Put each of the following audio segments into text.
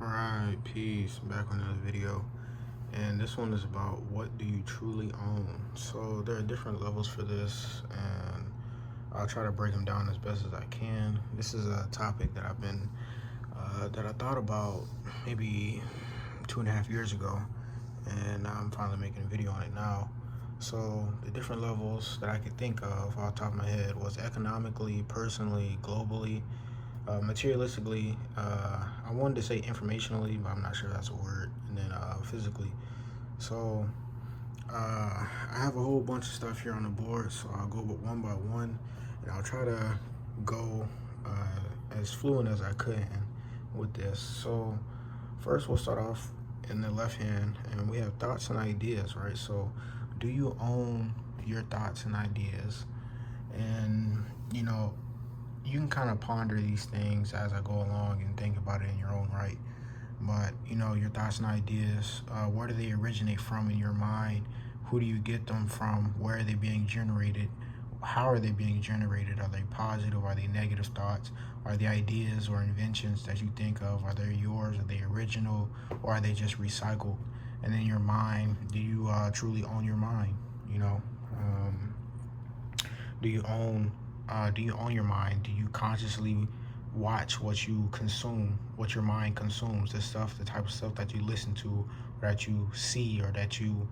Alright, peace. Back on another video. And this one is about what do you truly own. So there are different levels for this, and I'll try to break them down as best as I can. This is a topic that that I thought about maybe 2.5 years ago, and I'm finally making a video on it now. So the different levels that I could think of off the top of my head was economically, personally, globally, materialistically. I wanted to say informationally, but I'm not sure that's a word. And then physically. So I have a whole bunch of stuff here on the board, so I'll go one by one, and I'll try to go as fluent as I could with this. So first, we'll start off in the left hand, and we have thoughts and ideas, right? So do you own your thoughts and ideas? And you can kind of ponder these things as I go along and think about it in your own right. But your thoughts and ideas, where do they originate from in your mind? Who do you get them from? Where are they being generated? How are they being generated? Are they positive? Are they negative thoughts? Are they ideas or inventions that you think of? Are they yours? Are they original? Or are they just recycled? And then your mind, do you truly own your mind? Do you own your mind? Do you consciously watch what you consume, what your mind consumes, the type of stuff that you listen to, or that you see, or that you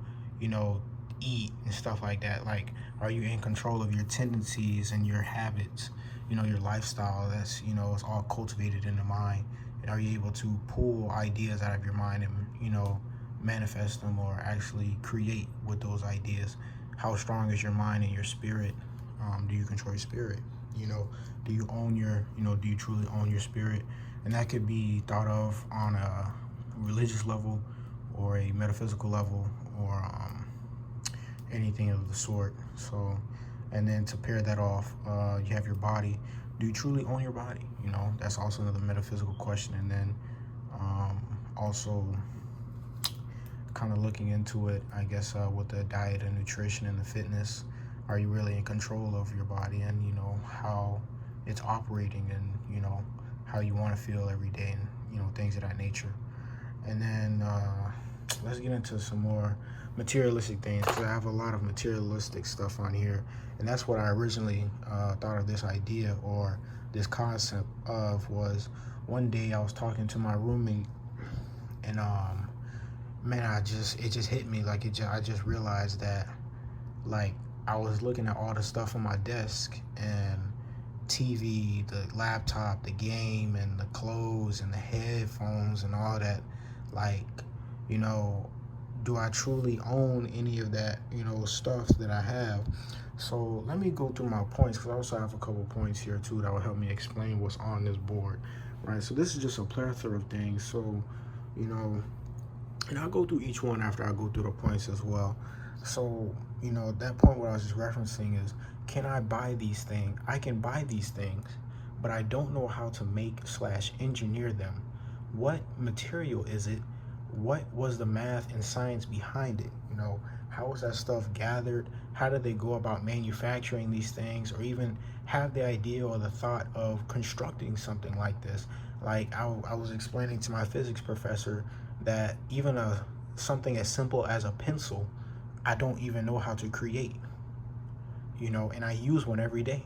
eat and stuff like that? Like, are you in control of your tendencies and your habits, your lifestyle? That's it's all cultivated in the mind. And are you able to pull ideas out of your mind and manifest them, or actually create with those ideas? How strong is your mind and your spirit? Do you control your spirit? Do you own your, do you truly own your spirit? And that could be thought of on a religious level, or a metaphysical level, or anything of the sort. So, and then to pair that off, you have your body. Do you truly own your body? That's also another metaphysical question. And then also kind of looking into it, I guess, with the diet and nutrition and the fitness. Are you really in control of your body, and how it's operating, and how you want to feel every day, and things of that nature? And then let's get into some more materialistic things, because I have a lot of materialistic stuff on here, and that's what I originally thought of this idea, or this concept of. Was one day I was talking to my roommate, and man, it just hit me, like I just realized that, like, I was looking at all the stuff on my desk, and TV, the laptop, the game, and the clothes, and the headphones, and all that. Like, do I truly own any of that, stuff that I have? So let me go through my points, because I also have a couple points here too that will help me explain what's on this board, right? So this is just a plethora of things. So, and I'll go through each one after I go through the points as well. So, that point what I was just referencing is, can I buy these things? I can buy these things, but I don't know how to make/engineer them. What material is it? What was the math and science behind it? How was that stuff gathered? How did they go about manufacturing these things, or even have the idea or the thought of constructing something like this? Like, I was explaining to my physics professor that even something as simple as a pencil, I don't even know how to create, and I use one every day.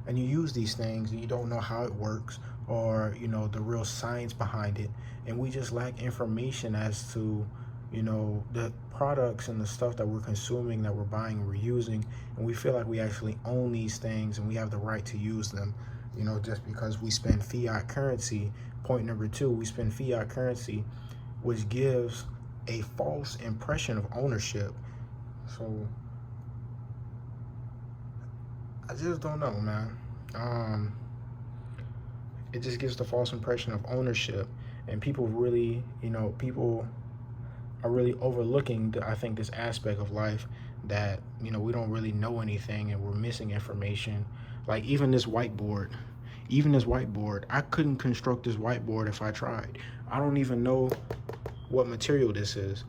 And you use these things and you don't know how it works, or, the real science behind it. And we just lack information as to, the products and the stuff that we're consuming, that we're buying, and we're using. And we feel like we actually own these things and we have the right to use them, just because we spend fiat currency. Point number two, we spend fiat currency, which gives a false impression of ownership. So I just don't know, man. It just gives the false impression of ownership, and people really, people are really overlooking, I think, this aspect of life, that we don't really know anything and we're missing information. Like, even this whiteboard, I couldn't construct this whiteboard if I tried. I don't even know what material this is.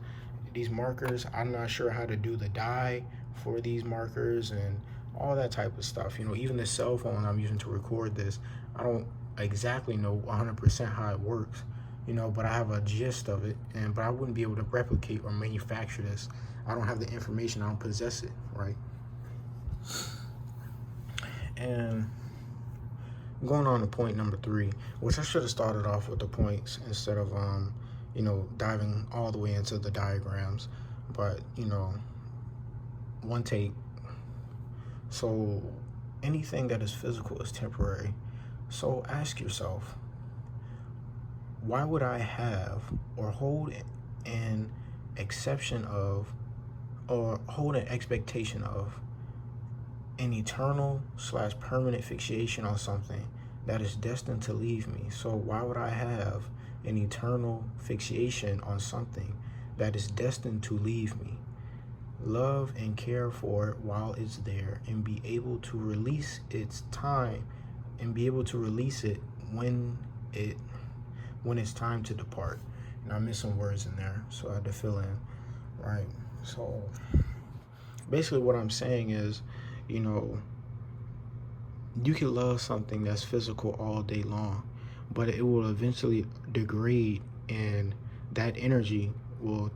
These markers, I'm not sure how to do the dye for these markers and all that type of stuff. Even the cell phone I'm using to record this, I don't exactly know 100% how it works. but I have a gist of it, but I wouldn't be able to replicate or manufacture this. I don't have the information. I don't possess it, right? And going on to point number 3, which I should have started off with the points instead of diving all the way into the diagrams, but one take. So anything that is physical is temporary. So ask yourself, why would I have or hold an exception of or hold an expectation of an eternal/permanent fixation on something that is destined to leave me? So why would I have an eternal fixation on something that is destined to leave me? Love and care for it while it's there, and be able to release its time, and be able to release it when it's time to depart. And I missed some words in there, so I had to fill in, right? So basically what I'm saying is, you can love something that's physical all day long, but it will eventually degrade, and that energy will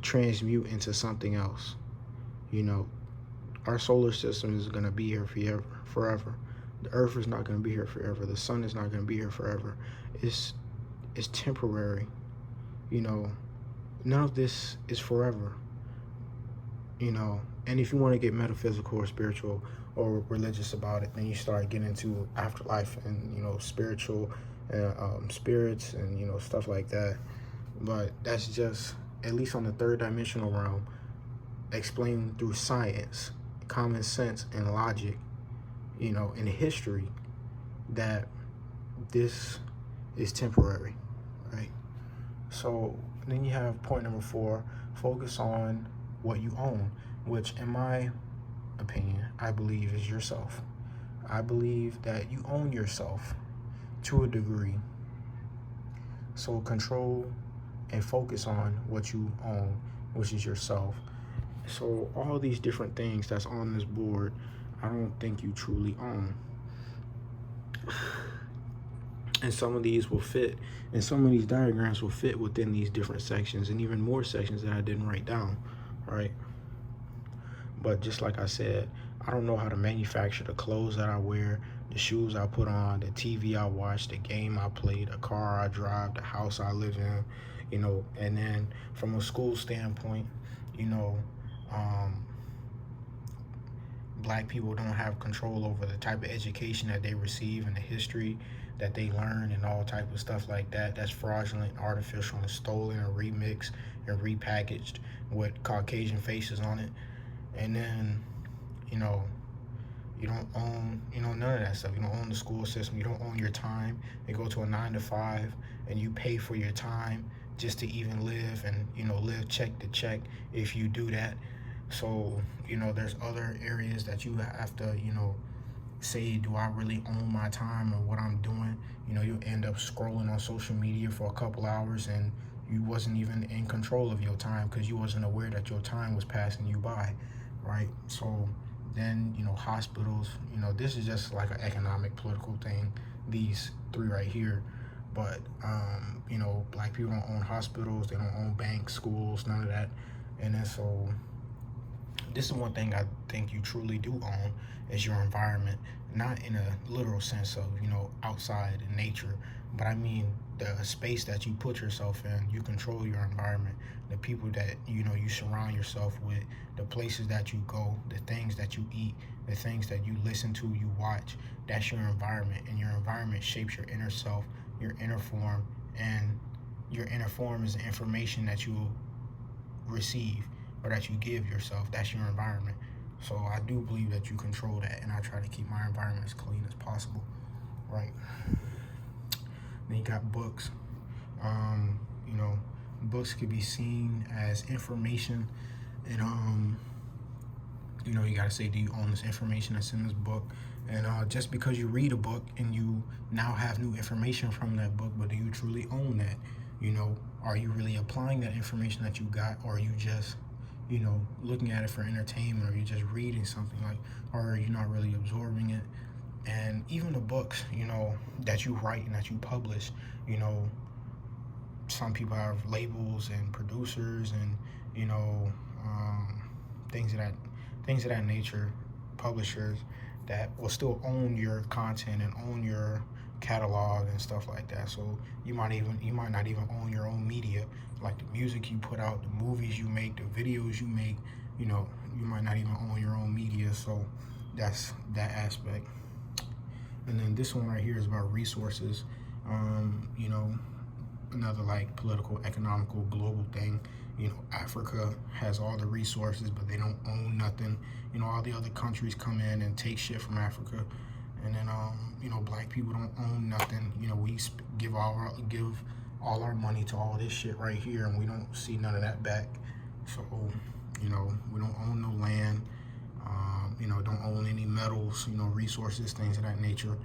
transmute into something else. Our solar system is going to be here forever. The earth is not going to be here forever. The sun is not going to be here forever. It's temporary. None of this is forever. And if you want to get metaphysical or spiritual or religious about it, then you start getting into afterlife and spiritual spirits and stuff like that. But that's just, at least on the third dimensional realm, explained through science, common sense, and logic, in history, that this is temporary, right? So then you have point number 4, focus on what you own, which in my opinion, I believe is yourself. I believe that you own yourself to a degree. So control and focus on what you own, which is yourself. So all these different things that's on this board, I don't think you truly own. And some of these will fit, and some of these diagrams will fit within these different sections, and even more sections that I didn't write down, right? But just like I said, I don't know how to manufacture the clothes that I wear, the shoes I put on, the TV I watch, the game I play, the car I drive, the house I live in, and then from a school standpoint, Black people don't have control over the type of education that they receive and the history that they learn and all type of stuff like that. That's fraudulent, artificial, and stolen, and remixed and repackaged with Caucasian faces on it. And then, you don't own, none of that stuff. You don't own the school system. You don't own your time. You go to a 9 to 5 and you pay for your time just to even live and, live check to check if you do that. So, there's other areas that you have to, say, do I really own my time or what I'm doing? You end up scrolling on social media for a couple hours and you wasn't even in control of your time because you wasn't aware that your time was passing you by, right? So then, hospitals, this is just like an economic, political thing, these 3 right here. But, Black people don't own hospitals, they don't own banks, schools, none of that. And then so this is one thing I think you truly do own, is your environment. Not in a literal sense of, outside in nature, but I mean the space that you put yourself in. You control your environment, the people that, you surround yourself with, the places that you go, the things that you eat, the things that you listen to, you watch. That's your environment, and your environment shapes your inner self, your inner form, and your inner form is the information that you receive or that you give yourself. That's your environment. So I do believe that you control that, and I try to keep my environment as clean as possible, right? Then you got books. Books could be seen as information, and you gotta say, do you own this information that's in this book? And just because you read a book and you now have new information from that book, but do you truly own that? Are you really applying that information that you got, or are you just looking at it for entertainment, or you just reading something, or are you not really absorbing it? And even the books, that you write and that you publish, some people have labels and producers and you know um, things of that things of that nature, publishers that will still own your content and own your catalog and stuff like that. So you might not even own your own media, like the music you put out, the movies you make, the videos you make. You know, you might not even own your own media. So that's that aspect. And then this one right here is about resources. You know, another like political, economical, global thing. You know, Africa has all the resources, but they don't own nothing. You know, all the other countries come in and take shit from Africa, and then you know, black people don't own nothing. You know, we give all our money to all this shit right here, and we don't see none of that back. So, you know, we don't own no land. You know, don't own any metals. You know, resources, things of that nature.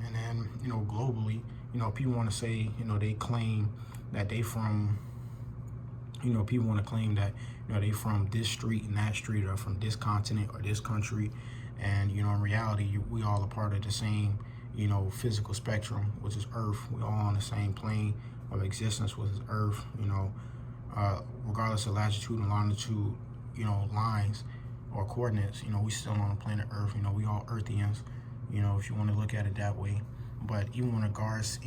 And then, you know, globally, you know, people want to say, you know, they claim that they from, you know, people want to claim that, you know, they from this street and that street, or from this continent or this country. And, you know, in reality, we all a part of the same, you know, physical spectrum, which is Earth. We all on the same plane of existence, which is Earth, you know, regardless of latitude and longitude, you know, lines or coordinates, you know, we still on the planet Earth. You know, we all Earthians, you know, if you want to look at it that way. But even in regards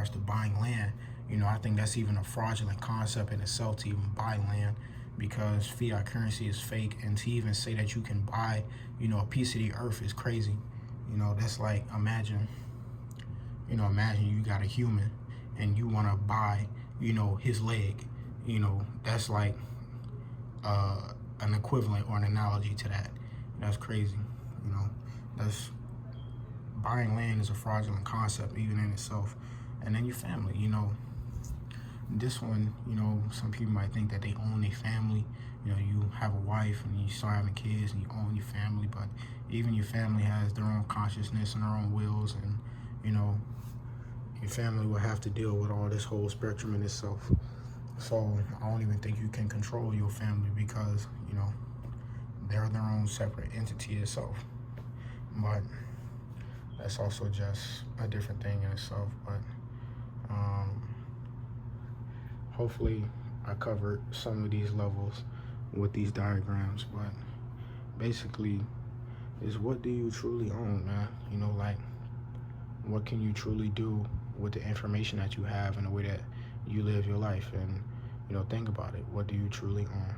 to buying land, you know, I think that's even a fraudulent concept in itself to even buy land, because fiat currency is fake, and to even say that you can buy, you know, a piece of the earth is crazy. You know, that's like imagine you got a human and you want to buy, you know, his leg. You know, that's like an equivalent or an analogy to that. That's crazy. You know, that's buying land is a fraudulent concept even in itself. And then your family, you know, this one, you know, some people might think that they own their family. You know, you have a wife and you start having kids and you own your family, but even your family has their own consciousness and their own wills, and, you know, your family will have to deal with all this whole spectrum in itself. So I don't even think you can control your family, because, you know, they're their own separate entity itself. But that's also just a different thing in itself. But hopefully I covered some of these levels with these diagrams. But basically is, what do you truly own, man? You know, like, what can you truly do with the information that you have and the way that you live your life? And, you know, think about it. What do you truly own?